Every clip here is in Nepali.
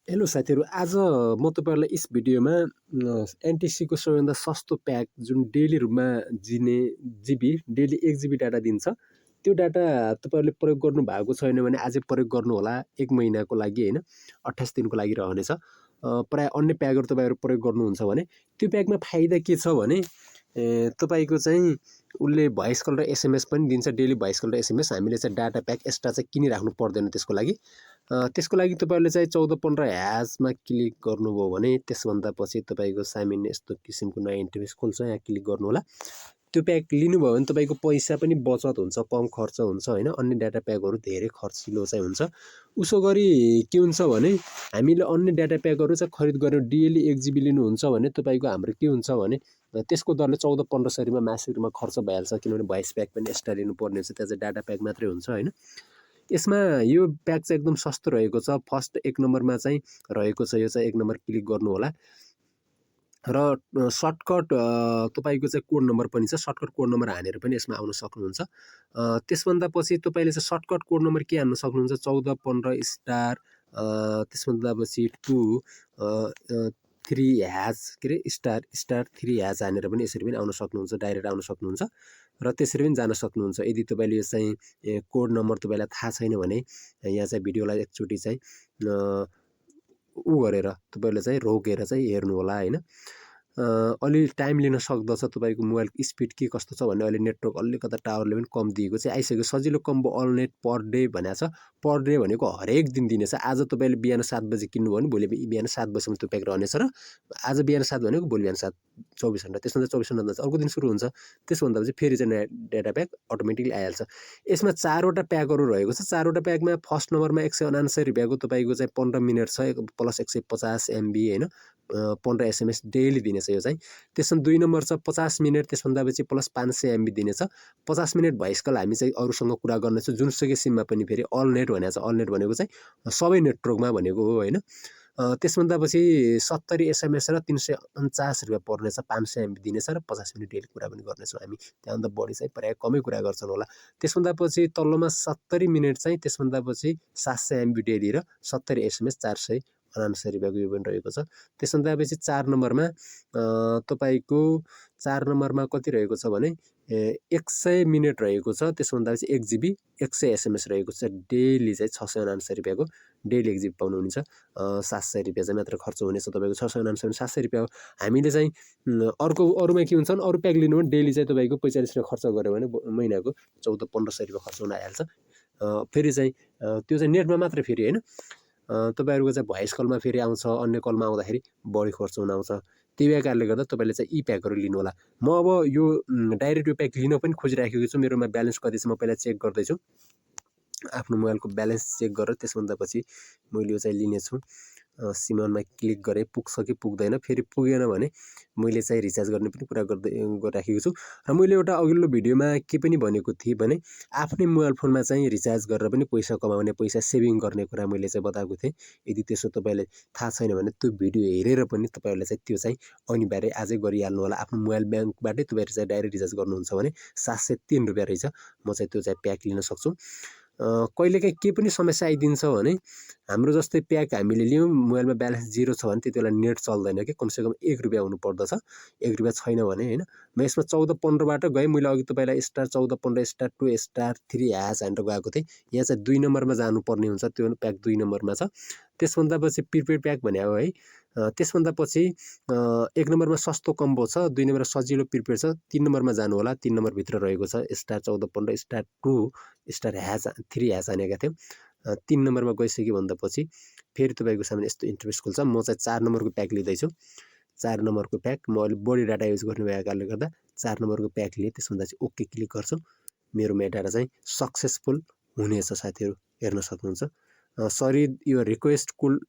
हेलो साथीहरू, आज म तपाईँहरूलाई यस भिडियोमा एनटिसीको सबैभन्दा सस्तो प्याक जुन डेली रूपमा जिबी डेली 1 जिबी डाटा दिन्छ, त्यो डाटा तपाईँहरूले प्रयोग गर्नुभएको छैन भने आजै प्रयोग गर्नुहोला। 1 महिनाको लागि होइन, 28 दिनको लागि रहनेछ। प्राय अन्य प्याकहरू तपाईँहरू प्रयोग गर्नुहुन्छ भने त्यो प्याकमा फाइदा के छ भने तपाईँको चाहिँ उसले भोइस कल र एसएमएस पनि दिन्छ, डेली भोइस कल र एसएमएस। हामीले चाहिँ डाटा प्याक एक्स्ट्रा चाहिँ किनिराख्नु पर्दैन त्यसको लागि। त्यसको लागि तपाईँहरूले चाहिँ 14-15 ह्याजमा क्लिक गर्नुभयो भने त्यसभन्दा पछि तपाईँको सामान्य यस्तो किसिमको नयाँ इन्टरफेस खोल्छ। यहाँ क्लिक गर्नु होला। त्यो प्याक लिनुभयो भने तपाईँको पैसा पनि बचत हुन्छ, कम खर्च हुन्छ होइन। अन्य डाटा प्याकहरू धेरै खर्चिलो चाहिँ हुन्छ। उसो गरी के हुन्छ भने हामीले अन्य डाटा प्याकहरू चाहिँ खरिद गरेर डेली 1 जिबी लिनुहुन्छ भने तपाईँको हाम्रो के हुन्छ भने त्यसको दरले 14-15 सयमा मासिक रूपमा खर्च भइहाल्छ, किनभने भोइस प्याक पनि एक्स्ट्रा लिनुपर्ने हुन्छ। त्यहाँ चाहिँ डाटा प्याक मात्रै हुन्छ होइन। यसमा यो प्याक चाहिँ एकदम सस्तो रहेको छ। फर्स्ट 1 नम्बरमा चाहिँ रहेको छ, यो चाहिँ 1 नम्बर क्लिक गर्नु होला र सर्टकट तपाईँको चाहिँ कोड नम्बर पनि छ। सर्टकट कोड नम्बर हानेर पनि यसमा आउन सक्नुहुन्छ। त्यसभन्दा पछि तपाईँले चाहिँ सर्टकट कोड नम्बर के हान्न सक्नुहुन्छ, 14-15 स्टार त्यसभन्दा पछि 2 3 ह्याज के अरे स्टार 3 ह्याज हानेर पनि यसरी पनि आउन सक्नुहुन्छ, डाइरेक्ट आउन सक्नुहुन्छ र त्यसरी पनि जान सक्नुहुन्छ। यदि तपाईँले यो चाहिँ कोड नम्बर तपाईँलाई थाहा छैन भने यहाँ चाहिँ भिडियोलाई एकचोटि चाहिँ गरेर तपाईँले चाहिँ रोकेर चाहिँ हेर्नु होला होइन। अलि टाइम लिन सक्दछ। तपाईँको मोबाइलको स्पिड के कस्तो छ भने अहिले नेटवर्क अलिकता टावरले पनि कम दिएको चाहिँ आइसक्यो। सजिलो combo all net per day भनेको छ। पर डे भनेको हरेक दिन दिनेछ। आज तपाईँले बिहान 7 बजे किन्नुभयो भने भोलि बिहान 7 बजीसम्म त्यो प्याक रहनेछ र आज बिहान 7 भनेको भोलि बिहान 7 24 घन्टा, त्यसभन्दा 24 घन्टा अर्को दिन सुरु हुन्छ। त्यसभन्दा पछि फेरि चाहिँ नयाँ डाटा प्याक अटोमेटिकली आइहाल्छ। यसमा 4वटा प्याकहरू रहेको छ। 4वटा प्याकमा फर्स्ट नम्बरमा 179 रुपियाँको तपाईँको चाहिँ 15 मिनट छ प्लस 150 MB होइन, 15 SMS डेली दिनेछ यो चाहिँ। त्यसमा 2 नम्बर छ 50 मिनट, त्यसभन्दा पछि प्लस 500 MB दिनेछ। 50 मिनट भोइस कल हामी चाहिँ अरूसँग कुरा गर्नेछ जुनसुकै सिममा पनि। फेरि अल नेट भनेको छ, अल नेट भनेको चाहिँ सबै नेटवर्कमा भनेको हो होइन। त्यसभन्दा पछि 70 SMS र 349 रुपियाँ पर्नेछ। 500 MB दिनेछ र 50 मिनट डेली कुरा पनि गर्नेछौँ हामी। त्यहाँभन्दा बढी चाहिँ प्रायः कमै कुरा गर्छन् होला। त्यसभन्दा पछि तल्लोमा 70 मिनट चाहिँ, त्यसभन्दा पछि 700 MB डेली र 70 SMS 479 रुपियाँको यो पनि रहेको छ। त्यसभन्दा पछि 4 नम्बरमा तपाईँको 4 नम्बरमा कति रहेको छ भने 100 मिनट रहेको छ। त्यसभन्दा पछि 1 जिबी 100 SMS रहेको छ। डेली चाहिँ 679 रुपियाँको डेली 1 जिबी पाउनुहुन्छ। 700 रुपियाँ चाहिँ मात्र खर्च हुनेछ तपाईँको। 679 700 रुपियाँ हो। हामीले चाहिँ अरूमा के हुन्छ भने अरू प्याक लिनु भने डेली चाहिँ तपाईँको 45 रुपियाँ खर्च गऱ्यो भने महिनाको 14-1500 रुपियाँ खर्च हुन आइहाल्छ। फेरि चाहिँ त्यो चाहिँ नेटमा मात्रै फेरि होइन। तपाईँहरूको चाहिँ भोइस कलमा फेरि आउँछ, अन्य कलमा आउँदाखेरि बढी खर्च हुन आउँछ। त्यही कारणले गर्दा तपाईँले चाहिँ यी प्याकहरू लिनु होला। म अब यो डाइरेक्ट यो प्याक लिन पनि खोजिराखेको छु। मेरोमा ब्यालेन्स कति छ म पहिला चेक गर्दैछु। आफ्नो मोबाइलको ब्यालेन्स चेक गरेर त्यसभन्दा पछि मैले यो चाहिँ लिनेछु। सिमनमा क्लिक गरेँ, पुग्छ कि पुग्दैन। फेरि पुगेन भने मैले चाहिँ रिचार्ज गर्ने पनि कुरा गरिराखेको छु। र मैले एउटा अघिल्लो भिडियोमा के पनि भनेको थिएँ भने आफ्नै मोबाइल फोनमा चाहिँ रिचार्ज गरेर पनि पैसा कमाउने, पैसा सेभिङ गर्ने कुरा मैले चाहिँ बताएको थिएँ। यदि त्यसो तपाईँले थाहा छैन भने त्यो भिडियो हेरेर पनि तपाईँहरूले चाहिँ त्यो चाहिँ अनिवार्य आजै गरिहाल्नु होला। आफ्नो मोबाइल ब्याङ्कबाटै तपाईँहरू चाहिँ डाइरेक्ट रिचार्ज गर्नुहुन्छ भने 703 रुपियाँ रहेछ। म चाहिँ त्यो चाहिँ प्याक लिन सक्छु। कहिलेकाहीँ के पनि समस्या आइदिन्छ भने हाम्रो जस्तै प्याक हामीले लियौँ, मोबाइलमा ब्यालेन्स 0 छ भने त्यति बेला नेट चल्दैन कि, कमसेकम 1 रुपियाँ हुनुपर्दछ। 1 रुपियाँ छैन भने होइन। म यसमा 14-15बाट गएँ। मैले अघि तपाईँलाई स्टार 14-15 स्टार 2 स्टार 3 ह्यास हानेर गएको थिएँ। यहाँ चाहिँ 2 नम्बरमा जानुपर्ने हुन्छ। त्यो प्याक 2 नम्बरमा छ। त्यसभन्दा पछि प्रिपेड प्याक भने हो है। त्यसभन्दा पछि 1 नम्बरमा सस्तो कम्बो छ, 2 नम्बरमा सजिलो प्रिपेड छ। 3 नम्बरमा जानु होला। 3 नम्बरभित्र रहेको छ star 14-15 star 2 star hash 3 hash हानेका थियौँ। 3 नम्बरमा गइसक्यो भन्दा पछि फेरि तपाईँको सामने यस्तो इन्टरफेस खुल्छ। म चाहिँ 4 नम्बरको प्याक लिँदैछु। 4 नम्बरको प्याक म अलिक बढी डाटा युज गर्ने भएको कारणले गर्दा 4 नम्बरको प्याक लिएँ। त्यसभन्दा चाहिँ ओके क्लिक गर्छु। मेरो डाटा चाहिँ सक्सेसफुल हुनेछ। साथीहरू हेर्न सक्नुहुन्छ। सरी यो request could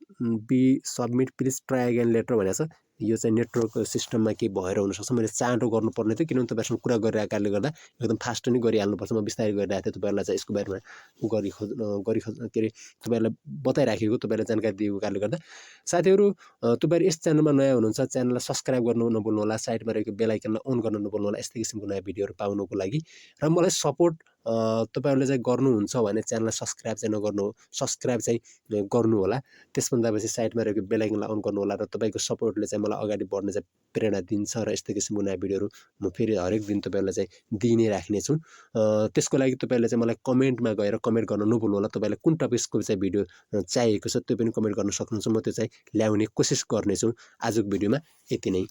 be submit please try again later भनेको छ। यो चाहिँ नेटवर्क सिस्टममा केही भएर हुनसक्छ। मैले चाँडो गर्नुपर्ने थियो, किनभने तपाईँहरूसँग कुरा गरिरहेको कारणले गर्दा एकदम फास्ट नै गरिहाल्नुपर्छ। म बिस्तारै गरिरहेको थिएँ। तपाईँहरूलाई चाहिँ यसको बारेमा के अरे तपाईँहरूलाई बताइराखेको, तपाईँलाई जानकारी दिएको कारणले गर्दा। साथीहरू तपाईँहरू यस च्यानलमा नयाँ हुनुहुन्छ, च्यानललाई सब्सक्राइब गर्नु नभुल्नु होला। साइडमा रहेको बेल आइकनलाई अन गर्न नभुल्नु होला, यस्तै किसिमको नयाँ भिडियोहरू पाउनुको लागि। र मलाई सपोर्ट तपाईँहरूले चाहिँ गर्नुहुन्छ भने च्यानललाई सब्सक्राइब चाहिँ गर्नु होला। त्यसभन्दा भन्दापछि साइडमा रहेको बेल आइकनलाई अन गर्नु होला र तपाईँको सपोर्टले चाहिँ मलाई अगाडि बढ्न चाहिँ प्रेरणा दिन्छ र यस्तै किसिमको नयाँ भिडियोहरू म फेरि हरेक दिन तपाईँहरूलाई चाहिँ दिइ नै राख्नेछु। त्यसको लागि तपाईँहरूले चाहिँ मलाई कमेन्टमा गएर कमेन्ट गर्न नभुल्नु होला। तपाईँलाई कुन टपिक्सको चाहिँ भिडियो चाहिएको छ त्यो पनि कमेन्ट गर्न सक्नुहुन्छ। म त्यो चाहिँ ल्याउने कोसिस गर्नेछु। आजको भिडियोमा यति नै।